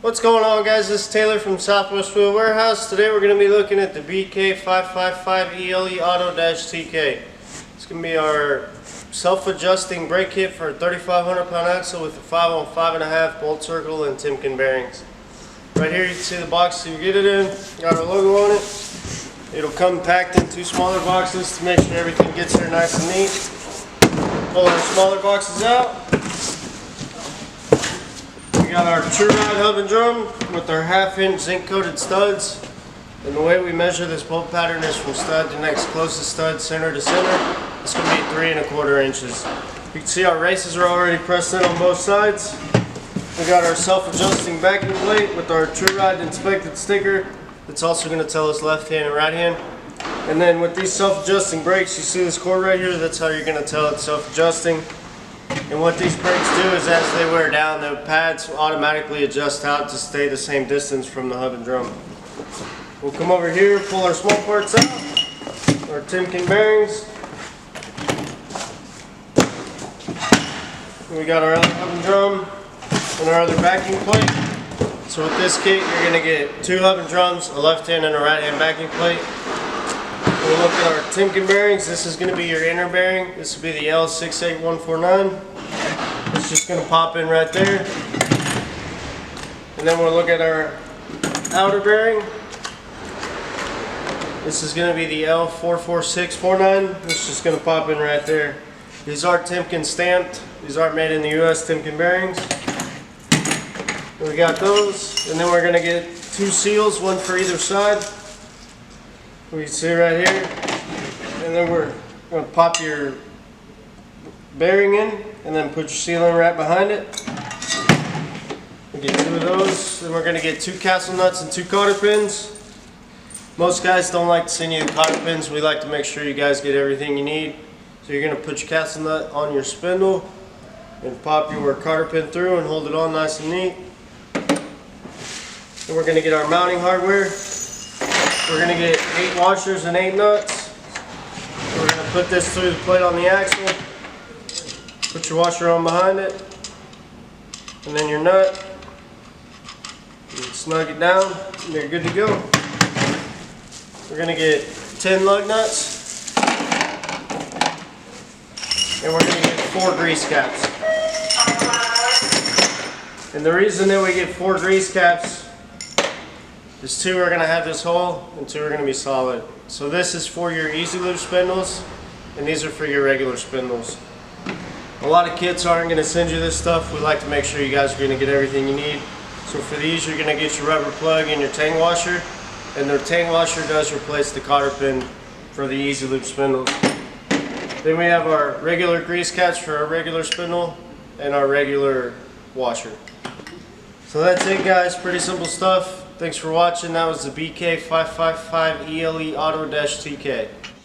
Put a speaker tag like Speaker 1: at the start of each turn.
Speaker 1: What's going on, guys? This is Taylor from Southwest Wheel Warehouse. Today we're going to be looking at the BK555ELE Auto-TK. It's going to be our self-adjusting brake kit for a 3,500 pound axle with a 5 on 5.5 bolt circle and Timken bearings. Right here you can see the box you get it in. Got our logo on it. It'll come packed in two smaller boxes to make sure everything gets there nice and neat. Pull our smaller boxes out. We got our true ride hub and drum with our 1/2 inch zinc coated studs. And the way we measure this bolt pattern is from stud to next closest stud, center to center. It's going to be 3 1/4 inches. You can see our races are already pressed in on both sides. We got our self-adjusting backing plate with our true ride inspected sticker. It's also going to tell us left hand and right hand. And then with these self-adjusting brakes, you see this cord right here, that's how you're going to tell it's self-adjusting. And what these brakes do is as they wear down, the pads automatically adjust out to stay the same distance from the hub and drum. We'll come over here, pull our small parts out, our Timken bearings. We got our other hub and drum and our other backing plate. So with this kit, you're going to get 2 hub and drums, a left hand and a right hand backing plate. We'll look at our Timken bearings. This is going to be your inner bearing. This will be the L68149. It's just going to pop in right there. And then we'll look at our outer bearing. This is going to be the L44649. It's just going to pop in right there. These are Timken stamped. These aren't made in the US, Timken bearings. We got those. And then we're going to get 2 seals, one for either side. We can see right here, and then we're going to pop your bearing in and then put your seal in right behind it. We get 2 of those. Then we're going to get 2 castle nuts and 2 cotter pins. Most guys don't like to send you the cotter pins. We like to make sure you guys get everything you need. So you're going to put your castle nut on your spindle and pop your cotter pin through and hold it on nice and neat. Then we're going to get our mounting hardware. We're going to get 8 washers and 8 nuts. We're going to put this through the plate on the axle. Put your washer on behind it. And then your nut. You snug it down and you're good to go. We're going to get 10 lug nuts. And we're going to get 4 grease caps. And the reason that we get 4 grease caps is 2 are going to have this hole and 2 are going to be solid. So this is for your easy lube spindles and these are for your regular spindles. A lot of kits aren't going to send you this stuff. We like to make sure you guys are going to get everything you need. So for these you're going to get your rubber plug and your tang washer, and the tang washer does replace the cotter pin for the easy lube spindles. Then we have our regular grease caps for our regular spindle and our regular washer. So that's it, guys. Pretty simple stuff. Thanks for watching. That was the BK555ELE Auto-TK.